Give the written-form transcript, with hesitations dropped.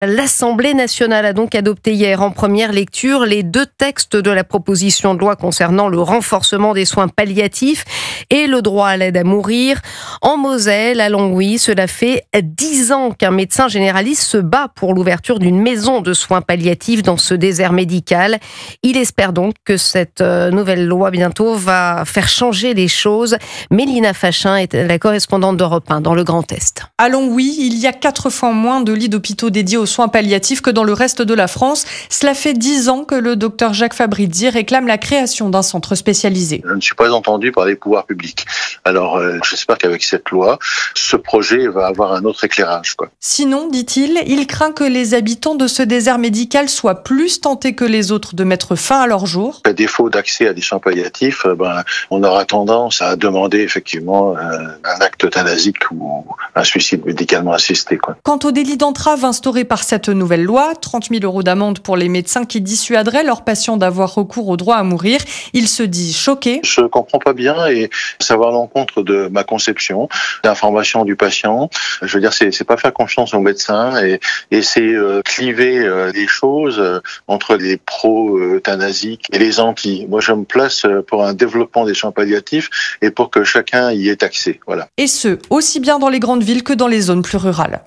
L'Assemblée nationale a donc adopté hier en première lecture les deux textes de la proposition de loi concernant le renforcement des soins palliatifs et le droit à l'aide à mourir. En Moselle, à Longwy, cela fait 10 ans qu'un médecin généraliste se bat pour l'ouverture d'une maison de soins palliatifs dans ce désert médical. Il espère donc que cette nouvelle loi bientôt va faire changer les choses. Mélina Fachin est la correspondante d'Europe 1 dans le Grand Est. À Longwy, il y a 4 fois moins de lits d'hôpitaux dédiés aux soins palliatifs que dans le reste de la France. Cela fait 10 ans que le docteur Jacques Fabrizi réclame la création d'un centre spécialisé. Je ne suis pas entendu par les pouvoirs publics. Alors, j'espère qu'avec cette loi, ce projet va avoir un autre éclairage, Sinon, dit-il, il craint que les habitants de ce désert médical soient plus tentés que les autres de mettre fin à leur jour. À défaut d'accès à des soins palliatifs, on aura tendance à demander effectivement un acte euthanasique ou un suicide médicalement assisté. Quant au délit d'entrave instauré par cette nouvelle loi, 30 000 € d'amende pour les médecins qui dissuaderaient leurs patients d'avoir recours au droit à mourir, il se dit choqué. Je comprends pas bien et ça va à l'encontre de ma conception d'information du patient. Je veux dire, c'est pas faire confiance aux médecins et c'est cliver les choses entre les pro-euthanasiques et les anti. Moi, je me place pour un développement des soins palliatifs et pour que chacun y ait accès. Voilà. Et ce, aussi bien dans les grandes villes que dans les zones plus rurales.